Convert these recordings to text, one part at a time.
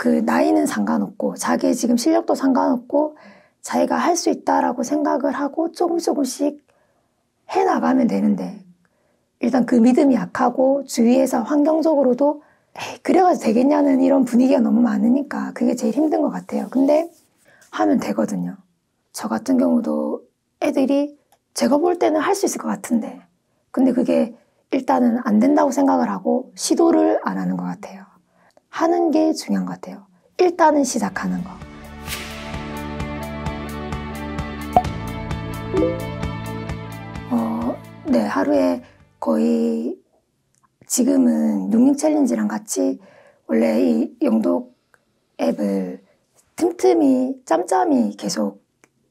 그 나이는 상관없고 자기의 지금 실력도 상관없고 자기가 할 수 있다라고 생각을 하고 조금씩 해나가면 되는데 일단 그 믿음이 약하고 주위에서 환경적으로도 그래가지고 되겠냐는 이런 분위기가 너무 많으니까 그게 제일 힘든 것 같아요. 근데 하면 되거든요. 저 같은 경우도 애들이 제가 볼 때는 할 수 있을 것 같은데 근데 그게 일단은 안 된다고 생각을 하고 시도를 안 하는 것 같아요. 하는 게 중요한 것 같아요. 일단은 시작하는 거. 네, 하루에 거의 지금은 육육 챌린지랑 같이 원래 이 영독 앱을 틈틈이 짬짬이 계속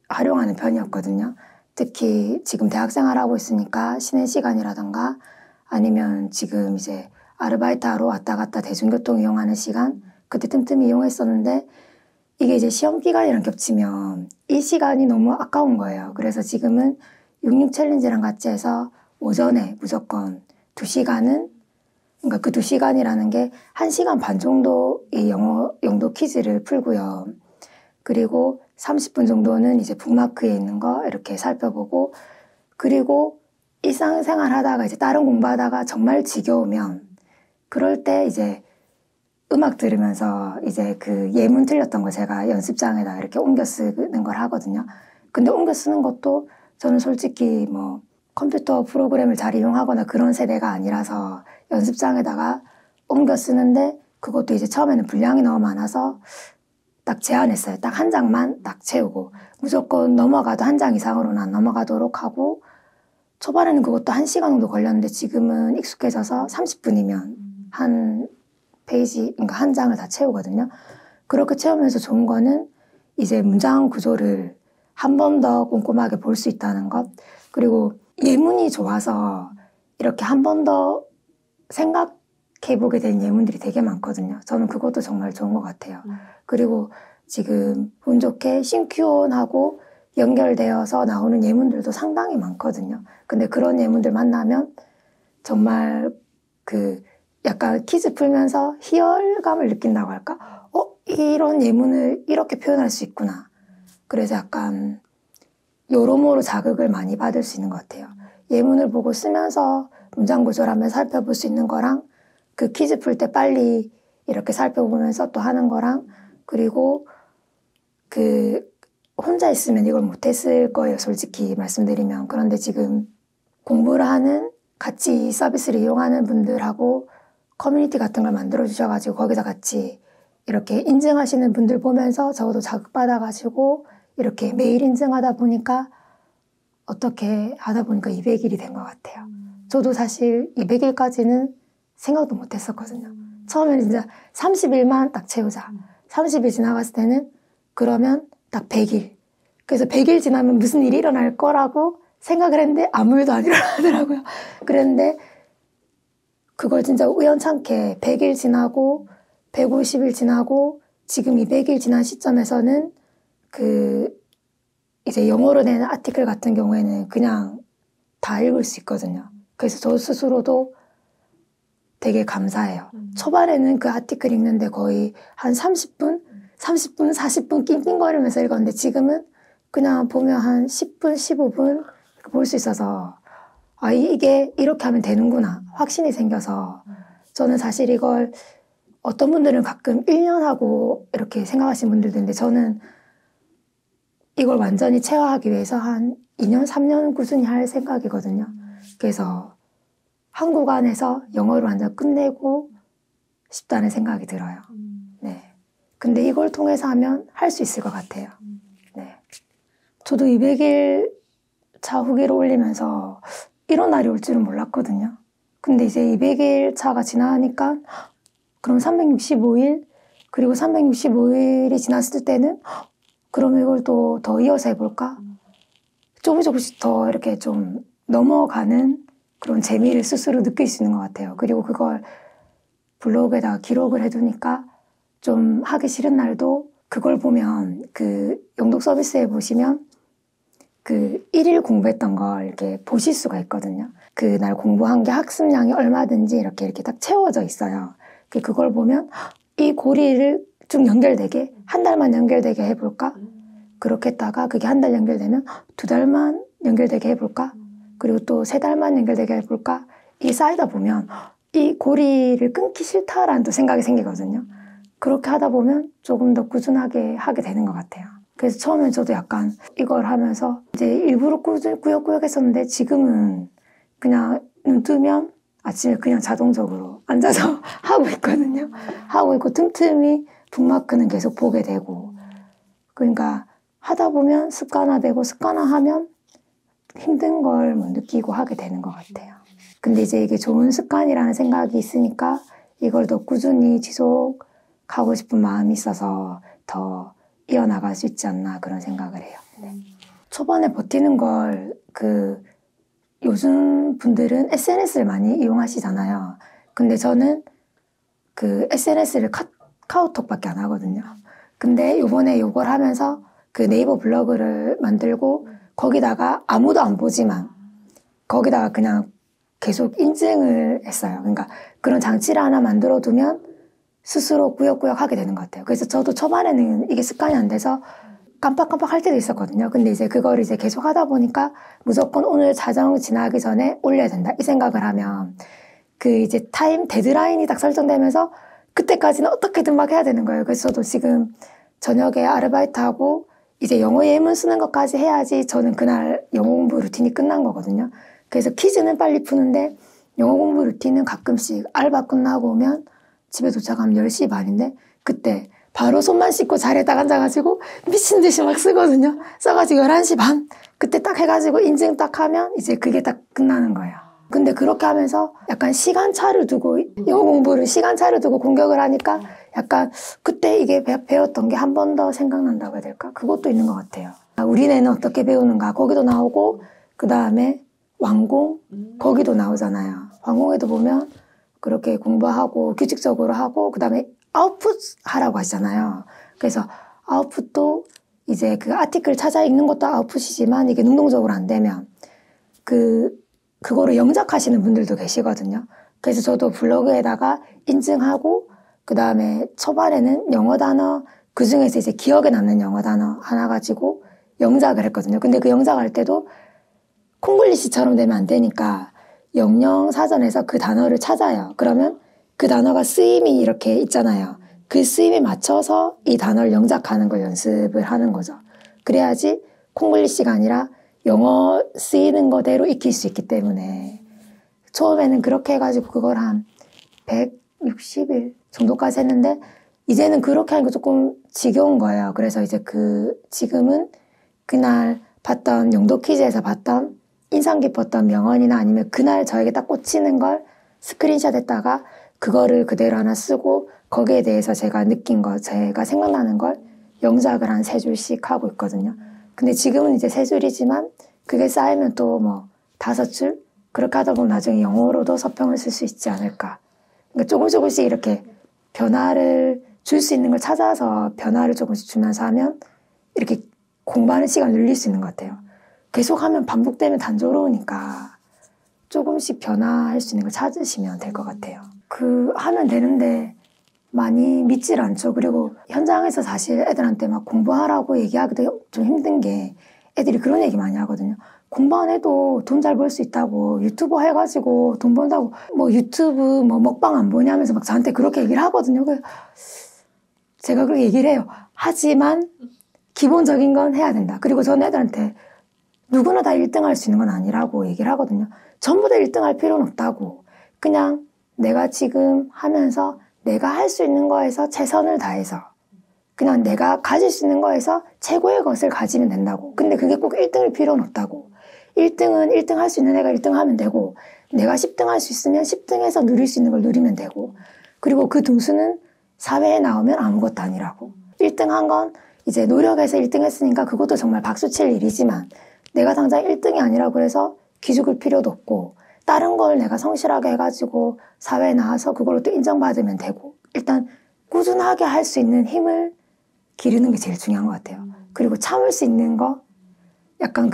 활용하는 편이었거든요. 특히 지금 대학생활하고 있으니까 쉬는 시간이라던가 아니면 지금 이제 아르바이트하러 왔다 갔다 대중교통 이용하는 시간 그때 틈틈이 이용했었는데 이게 이제 시험 기간이랑 겹치면 이 시간이 너무 아까운 거예요. 그래서 지금은 육육 챌린지랑 같이 해서 오전에 무조건 2시간은 그러니까 그 2시간이라는 게 1시간 반 정도 이 영어 영도 퀴즈를 풀고요. 그리고 30분 정도는 이제 북마크에 있는 거 이렇게 살펴보고 그리고 일상생활 하다가 이제 다른 공부하다가 정말 지겨우면 그럴 때 이제 음악 들으면서 이제 그 예문 틀렸던 거 제가 연습장에다 이렇게 옮겨 쓰는 걸 하거든요. 근데 옮겨 쓰는 것도 저는 솔직히 뭐 컴퓨터 프로그램을 잘 이용하거나 그런 세대가 아니라서 연습장에다가 옮겨 쓰는데 그것도 이제 처음에는 분량이 너무 많아서 딱 제한했어요. 딱 한 장만 딱 채우고 무조건 넘어가도 한 장 이상으로는 안 넘어가도록 하고 초반에는 그것도 1시간 정도 걸렸는데 지금은 익숙해져서 30분이면 한 페이지, 그러니까 한 장을 다 채우거든요. 그렇게 채우면서 좋은 거는 이제 문장 구조를 한 번 더 꼼꼼하게 볼 수 있다는 것. 그리고 예문이 좋아서 이렇게 한 번 더 생각해보게 된 예문들이 되게 많거든요. 저는 그것도 정말 좋은 것 같아요. 그리고 지금 운 좋게 싱큐온하고 연결되어서 나오는 예문들도 상당히 많거든요. 근데 그런 예문들 만나면 정말 그 약간 퀴즈 풀면서 희열감을 느낀다고 할까? 이런 예문을 이렇게 표현할 수 있구나. 그래서 약간 여러모로 자극을 많이 받을 수 있는 것 같아요. 예문을 보고 쓰면서 문장 구조를 한번 살펴볼 수 있는 거랑 그 퀴즈 풀 때 빨리 이렇게 살펴보면서 또 하는 거랑 그리고 그 혼자 있으면 이걸 못했을 거예요. 솔직히 말씀드리면. 그런데 지금 공부를 하는 같이 이 서비스를 이용하는 분들하고 커뮤니티 같은 걸 만들어 주셔가지고 거기서 같이 이렇게 인증하시는 분들 보면서 저도 자극받아가지고 이렇게 매일 인증하다 보니까 어떻게 하다 보니까 200일이 된 것 같아요. 저도 사실 200일까지는 생각도 못 했었거든요. 처음에는 진짜 30일만 딱 채우자. 30일 지나갔을 때는 그러면 딱 100일. 그래서 100일 지나면 무슨 일이 일어날 거라고 생각을 했는데 아무 일도 안 일어나더라고요. 그랬는데 그걸 진짜 우연찮게 100일 지나고 150일 지나고 지금 200일 지난 시점에서는 그 이제 영어로 된 아티클 같은 경우에는 그냥 다 읽을 수 있거든요. 그래서 저 스스로도 되게 감사해요. 초반에는 그 아티클 읽는데 거의 한 30분, 40분 낑낑거리면서 읽었는데 지금은 그냥 보면 한 10분, 15분 볼 수 있어서 이게 이렇게 하면 되는구나 확신이 생겨서 저는 사실 이걸 어떤 분들은 가끔 1년 하고 이렇게 생각하시는 분들도 있는데 저는 이걸 완전히 체화하기 위해서 한 2년, 3년 꾸준히 할 생각이거든요. 그래서 한국 안에서 영어를 완전 끝내고 싶다는 생각이 들어요. 네. 근데 이걸 통해서 하면 할 수 있을 것 같아요. 네. 저도 200일 차 후기를 올리면서 이런 날이 올 줄은 몰랐거든요. 근데 이제 200일 차가 지나니까 그럼 365일 그리고 365일이 지났을 때는 그럼 이걸 또 더 이어서 해볼까? 조금씩 더 이렇게 좀 넘어가는 그런 재미를 스스로 느낄 수 있는 것 같아요. 그리고 그걸 블로그에다가 기록을 해두니까 좀 하기 싫은 날도 그걸 보면 그 영독 서비스에 보시면 그 1일 공부했던 걸 이렇게 보실 수가 있거든요. 그날 공부한 게 학습량이 얼마든지 이렇게 딱 채워져 있어요. 그걸 보면 이 고리를 쭉 연결되게 한 달만 연결되게 해볼까? 그렇게 했다가 그게 한 달 연결되면 2달만 연결되게 해볼까? 그리고 또 3달만 연결되게 해볼까? 이게 쌓이다 보면 이 고리를 끊기 싫다라는 또 생각이 생기거든요. 그렇게 하다 보면 조금 더 꾸준하게 하게 되는 것 같아요. 그래서 처음엔 저도 약간 이걸 하면서 이제 일부러 꾸역꾸역 했었는데 지금은 그냥 눈 뜨면 아침에 그냥 자동적으로 앉아서 하고 있거든요. 하고 있고 틈틈이 북마크는 계속 보게 되고 그러니까 하다 보면 습관화되고 습관화하면 힘든 걸 뭐 느끼고 하게 되는 것 같아요. 근데 이제 이게 좋은 습관이라는 생각이 있으니까 이걸 더 꾸준히 지속하고 싶은 마음이 있어서 더 이어나갈 수 있지 않나 그런 생각을 해요. 네. 초반에 버티는 걸 요즘 분들은 SNS를 많이 이용하시잖아요. 근데 저는 그 SNS를 카카오톡밖에 안 하거든요. 근데 요번에 요걸 하면서 그 네이버 블로그를 만들고 거기다가 아무도 안 보지만 거기다가 그냥 계속 인증을 했어요. 그러니까 그런 장치를 하나 만들어 두면 스스로 꾸역꾸역 하게 되는 것 같아요. 그래서 저도 초반에는 이게 습관이 안 돼서 깜빡깜빡 할 때도 있었거든요. 근데 이제 그걸 이제 계속 하다 보니까 무조건 오늘 자정 지나기 전에 올려야 된다. 이 생각을 하면 그 이제 타임 데드라인이 딱 설정되면서 그때까지는 어떻게든 막 해야 되는 거예요. 그래서 저도 지금 저녁에 아르바이트하고 이제 영어 예문 쓰는 것까지 해야지 저는 그날 영어 공부 루틴이 끝난 거거든요. 그래서 퀴즈는 빨리 푸는데 영어 공부 루틴은 가끔씩 알바 끝나고 오면 집에 도착하면 10시 반인데 그때 바로 손만 씻고 자리에 딱 앉아가지고 미친 듯이 막 쓰거든요. 써가지고 11시 반 그때 딱 해가지고 인증 딱 하면 이제 그게 딱 끝나는 거예요. 근데 그렇게 하면서 약간 시간차를 두고 영어 공부를 시간차를 두고 공격을 하니까 약간 그때 이게 배웠던 게 한 번 더 생각난다고 해야 될까? 그것도 있는 것 같아요. 우리네는 어떻게 배우는가 거기도 나오고 그 다음에 왕공 거기도 나오잖아요. 왕공에도 보면 그렇게 공부하고 규칙적으로 하고 그 다음에 아웃풋 하라고 하시잖아요. 그래서 아웃풋도 이제 그 아티클 찾아 읽는 것도 아웃풋이지만 이게 능동적으로 안 되면 그거를 영작하시는 분들도 계시거든요. 그래서 저도 블로그에다가 인증하고 그 다음에 초반에는 영어 단어 그 중에서 이제 기억에 남는 영어 단어 하나 가지고 영작을 했거든요. 근데 그 영작할 때도 콩글리시처럼 되면 안 되니까 영영 사전에서 그 단어를 찾아요. 그러면 그 단어가 쓰임이 이렇게 있잖아요. 그 쓰임에 맞춰서 이 단어를 영작하는 걸 연습을 하는 거죠. 그래야지 콩글리시가 아니라 영어 쓰이는 거대로 익힐 수 있기 때문에 처음에는 그렇게 해가지고 그걸 한 160일 정도까지 했는데 이제는 그렇게 하니까 조금 지겨운 거예요. 그래서 이제 지금은 그날 봤던 영도 퀴즈에서 봤던 인상 깊었던 명언이나 아니면 그날 저에게 딱 꽂히는 걸 스크린샷 했다가 그거를 그대로 하나 쓰고 거기에 대해서 제가 느낀 거, 제가 생각나는 걸 영작을 한 3줄씩 하고 있거든요. 근데 지금은 이제 3줄이지만 그게 쌓이면 또 뭐 5줄? 그렇게 하다 보면 나중에 영어로도 서평을 쓸 수 있지 않을까. 그러니까 조금씩 이렇게 변화를 줄 수 있는 걸 찾아서 변화를 조금씩 주면서 하면 이렇게 공부하는 시간을 늘릴 수 있는 것 같아요. 계속하면 반복되면 단조로우니까 조금씩 변화할 수 있는 걸 찾으시면 될 것 같아요. 하면 되는데 많이 믿질 않죠. 그리고 현장에서 사실 애들한테 막 공부하라고 얘기하기도 좀 힘든 게 애들이 그런 얘기 많이 하거든요. 공부 안 해도 돈 잘 벌 수 있다고 유튜버 해가지고 돈 번다고 뭐 유튜브 뭐 먹방 안 보냐면서 막 저한테 그렇게 얘기를 하거든요. 그래서 제가 그렇게 얘기를 해요. 하지만 기본적인 건 해야 된다. 그리고 저는 애들한테 누구나 다 1등 할 수 있는 건 아니라고 얘기를 하거든요. 전부 다 1등 할 필요는 없다고. 그냥 내가 지금 하면서 내가 할 수 있는 거에서 최선을 다해서 그냥 내가 가질 수 있는 거에서 최고의 것을 가지면 된다고. 근데 그게 꼭 1등일 필요는 없다고. 1등은 1등 할 수 있는 애가 1등 하면 되고 내가 10등 할 수 있으면 10등에서 누릴 수 있는 걸 누리면 되고 그리고 그 등수는 사회에 나오면 아무것도 아니라고. 1등 한 건 이제 노력해서 1등 했으니까 그것도 정말 박수칠 일이지만 내가 당장 1등이 아니라고 해서 기죽을 필요도 없고 다른 걸 내가 성실하게 해가지고 사회에 나와서 그걸로 또 인정받으면 되고 일단 꾸준하게 할 수 있는 힘을 기르는 게 제일 중요한 것 같아요. 그리고 참을 수 있는 거 약간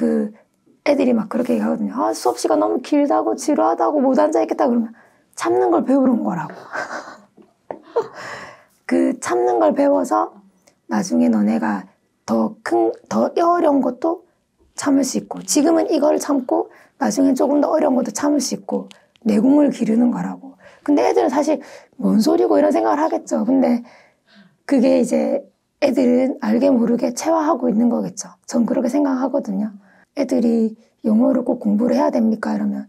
애들이 막 그렇게 얘기하거든요. 아, 수업 시간 너무 길다고 지루하다고 못 앉아있겠다 그러면 참는 걸 배우러 온 거라고. 그 참는 걸 배워서 나중에 너네가 더 어려운 것도 참을 수 있고, 지금은 이걸 참고 나중엔 조금 더 어려운 것도 참을 수 있고, 내공을 기르는 거라고. 근데 애들은 사실 뭔 소리고 이런 생각을 하겠죠. 근데 그게 이제 애들은 알게 모르게 체화하고 있는 거겠죠. 전 그렇게 생각하거든요. 애들이 영어를 꼭 공부를 해야 됩니까? 이러면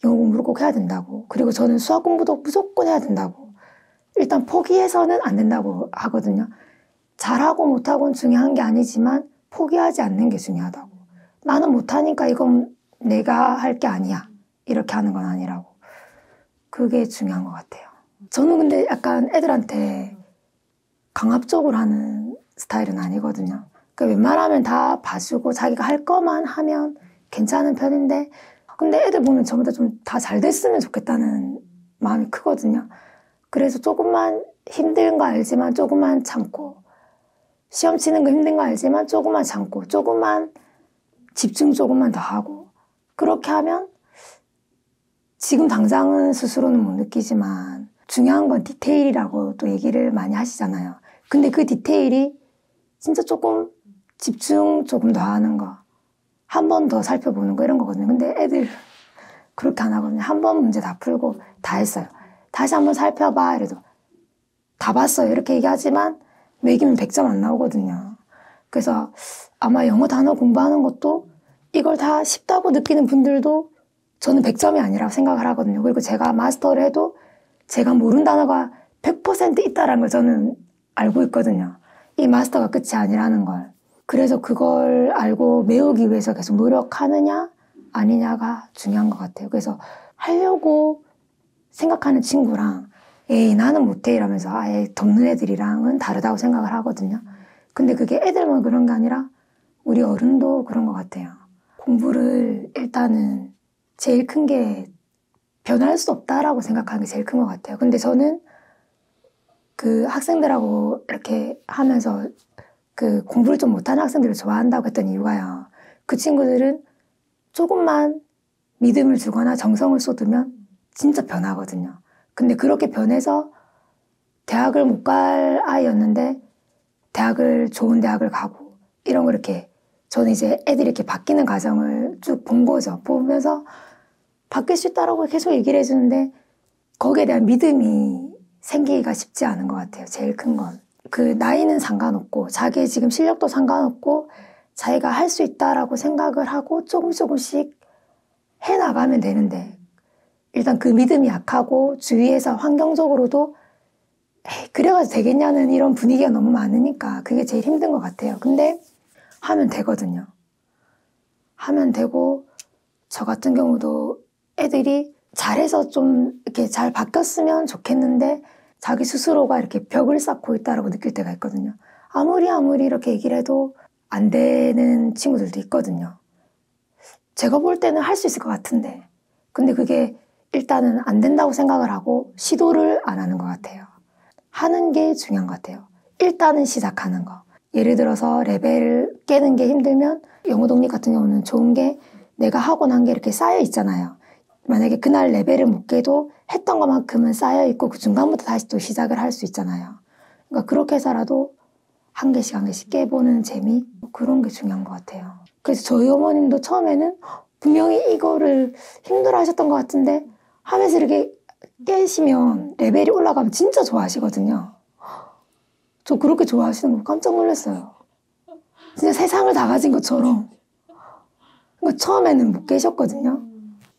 영어 공부를 꼭 해야 된다고. 그리고 저는 수학 공부도 무조건 해야 된다고. 일단 포기해서는 안 된다고 하거든요. 잘하고 못하고는 중요한 게 아니지만 포기하지 않는 게 중요하다고. 나는 못하니까 이건 내가 할 게 아니야. 이렇게 하는 건 아니라고. 그게 중요한 것 같아요. 저는 근데 약간 애들한테 강압적으로 하는 스타일은 아니거든요. 그러니까 웬만하면 다 봐주고 자기가 할 거만 하면 괜찮은 편인데, 근데 애들 보면 전부 다 좀 다 잘 됐으면 좋겠다는 마음이 크거든요. 그래서 조금만 힘든 거 알지만 조금만 참고, 시험 치는 거 힘든 거 알지만 조금만 참고, 조금만 집중 조금만 더 하고, 그렇게 하면 지금 당장은 스스로는 못 느끼지만 중요한 건 디테일이라고 또 얘기를 많이 하시잖아요. 근데 그 디테일이 진짜 조금 집중 조금 더 하는 거, 한 번 더 살펴보는 거 이런 거거든요. 근데 애들 그렇게 안 하거든요. 한 번 문제 다 풀고 다 했어요. 다시 한번 살펴봐 이래도 다 봤어요 이렇게 얘기하지만 매기면 100점 안 나오거든요. 그래서 아마 영어 단어 공부하는 것도 이걸 다 쉽다고 느끼는 분들도 저는 100점이 아니라고 생각을 하거든요. 그리고 제가 마스터를 해도 제가 모르는 단어가 100% 있다는 걸 저는 알고 있거든요. 이 마스터가 끝이 아니라는 걸. 그래서 그걸 알고 외우기 위해서 계속 노력하느냐 아니냐가 중요한 것 같아요. 그래서 하려고 생각하는 친구랑 에이 나는 못해 이러면서 아예 덮는 애들이랑은 다르다고 생각을 하거든요. 근데 그게 애들만 그런 게 아니라 우리 어른도 그런 것 같아요. 공부를 일단은 제일 큰 게 변할 수 없다라고 생각하는 게 제일 큰 것 같아요. 근데 저는 그 학생들하고 이렇게 하면서 그 공부를 좀 못하는 학생들을 좋아한다고 했던 이유가요. 그 친구들은 조금만 믿음을 주거나 정성을 쏟으면 진짜 변하거든요. 근데 그렇게 변해서 대학을 못 갈 아이였는데 대학을 좋은 대학을 가고 이런 거 이렇게 저는 이제 애들이 이렇게 바뀌는 과정을 쭉 본 거죠. 보면서 바뀔 수 있다라고 계속 얘기를 해주는데 거기에 대한 믿음이 생기기가 쉽지 않은 것 같아요. 제일 큰 건. 그 나이는 상관없고 자기의 지금 실력도 상관없고 자기가 할 수 있다라고 생각을 하고 조금씩 해나가면 되는데 일단 그 믿음이 약하고 주위에서 환경적으로도 에이, 그래가지고 되겠냐는 이런 분위기가 너무 많으니까 그게 제일 힘든 것 같아요. 근데 하면 되거든요. 하면 되고 저 같은 경우도 애들이 잘해서 좀 이렇게 잘 바뀌었으면 좋겠는데 자기 스스로가 이렇게 벽을 쌓고 있다라고 느낄 때가 있거든요. 아무리 이렇게 얘기를 해도 안 되는 친구들도 있거든요. 제가 볼 때는 할 수 있을 것 같은데 근데 그게 일단은 안 된다고 생각을 하고 시도를 안 하는 것 같아요. 하는 게 중요한 것 같아요. 일단은 시작하는 거. 예를 들어서 레벨을 깨는 게 힘들면 영어 독립 같은 경우는 좋은 게 내가 하고 난 게 이렇게 쌓여 있잖아요. 만약에 그날 레벨을 못 깨도 했던 것만큼은 쌓여 있고 그 중간부터 다시 또 시작을 할 수 있잖아요. 그러니까 그렇게 해서라도 한 개씩 깨보는 재미? 그런 게 중요한 것 같아요. 그래서 저희 어머님도 처음에는 분명히 이거를 힘들어 하셨던 것 같은데 하면서 이렇게 깨시면 레벨이 올라가면 진짜 좋아하시거든요. 저 그렇게 좋아하시는 거 깜짝 놀랐어요. 진짜 세상을 다 가진 것처럼. 그러니까 처음에는 못 깨셨거든요.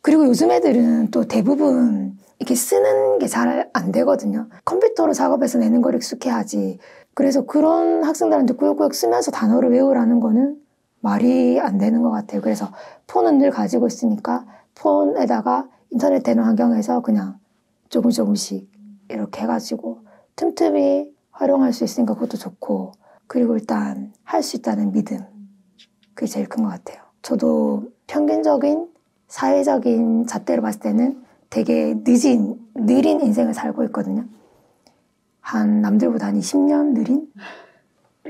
그리고 요즘 애들은 또 대부분 이렇게 쓰는 게 잘 안 되거든요. 컴퓨터로 작업해서 내는 걸 익숙해야지. 그래서 그런 학생들한테 꾸역꾸역 쓰면서 단어를 외우라는 거는 말이 안 되는 것 같아요. 그래서 폰은 늘 가지고 있으니까 폰에다가 인터넷 되는 환경에서 그냥 조금씩 이렇게 해가지고 틈틈이 활용할 수 있으니까 그것도 좋고 그리고 일단 할 수 있다는 믿음 그게 제일 큰 것 같아요. 저도 평균적인 사회적인 잣대로 봤을 때는 되게 느린 인생을 살고 있거든요. 한 남들보다 한 20년 느린?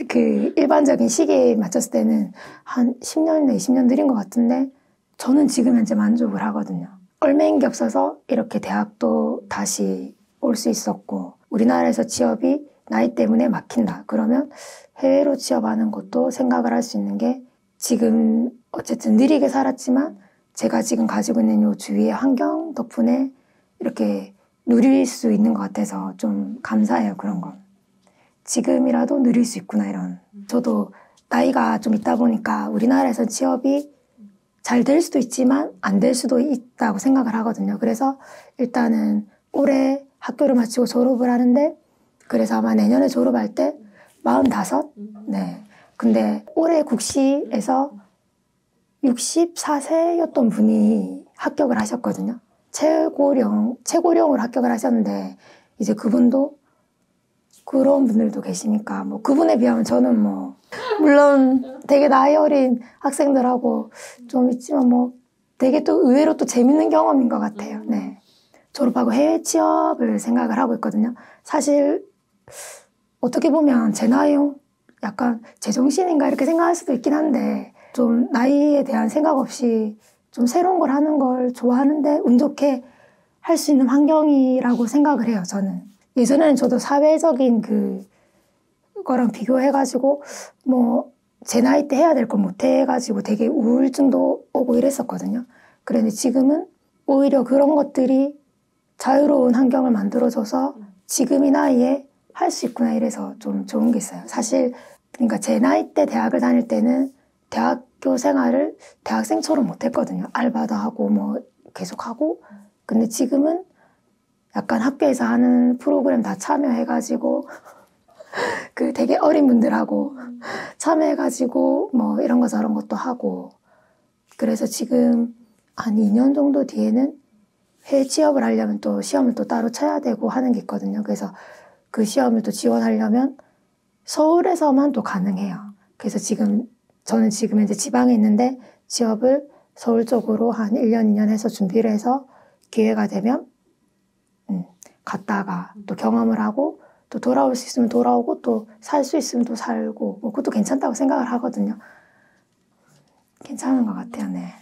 그 일반적인 시기에 맞췄을 때는 한 10년이나 20년 느린 것 같은데 저는 지금 현재 만족을 하거든요. 얼매인 게 없어서 이렇게 대학도 다시 올 수 있었고 우리나라에서 취업이 나이 때문에 막힌다. 그러면 해외로 취업하는 것도 생각을 할 수 있는 게 지금 어쨌든 느리게 살았지만 제가 지금 가지고 있는 요 주위의 환경 덕분에 이렇게 누릴 수 있는 것 같아서 좀 감사해요. 그런 건. 지금이라도 누릴 수 있구나 이런. 저도 나이가 좀 있다 보니까 우리나라에서 취업이 잘 될 수도 있지만 안 될 수도 있다고 생각을 하거든요. 그래서 일단은 올해 학교를 마치고 졸업을 하는데 그래서 아마 내년에 졸업할 때 45? 네. 근데 올해 국시에서 64세였던 분이 합격을 하셨거든요. 최고령으로 합격을 하셨는데 이제 그분도 그런 분들도 계시니까 뭐 그분에 비하면 저는 뭐 물론 되게 나이 어린 학생들하고 좀 있지만 뭐 되게 또 의외로 또 재밌는 경험인 것 같아요. 네. 졸업하고 해외 취업을 생각을 하고 있거든요. 사실 어떻게 보면 제 나이 약간 제정신인가 이렇게 생각할 수도 있긴 한데 좀 나이에 대한 생각 없이 좀 새로운 걸 하는 걸 좋아하는데 운 좋게 할 수 있는 환경이라고 생각을 해요. 저는. 예전에는 저도 사회적인 그거랑 비교해가지고 뭐 제 나이 때 해야 될 걸 못 해가지고 되게 우울증도 오고 이랬었거든요. 그런데 지금은 오히려 그런 것들이 자유로운 환경을 만들어줘서 지금 이 나이에 할 수 있구나 이래서 좀 좋은 게 있어요. 사실 그러니까 제 나이 때 대학을 다닐 때는 대학교 생활을 대학생처럼 못했거든요. 알바도 하고 뭐 계속하고. 근데 지금은 약간 학교에서 하는 프로그램 다 참여해가지고 그 되게 어린 분들하고 참여해가지고 뭐 이런 거 저런 것도 하고 그래서 지금 한 2년 정도 뒤에는 해외 취업을 하려면 또 시험을 또 따로 쳐야 되고 하는 게 있거든요. 그래서 그 시험을 또 지원하려면 서울에서만 또 가능해요. 그래서 저는 지금 이제 지방에 있는데 취업을 서울 쪽으로 한 1년, 2년 해서 준비를 해서 기회가 되면 갔다가 또 경험을 하고 또 돌아올 수 있으면 돌아오고 또 살 수 있으면 또 살고 뭐 그것도 괜찮다고 생각을 하거든요. 괜찮은 것 같아요. 네.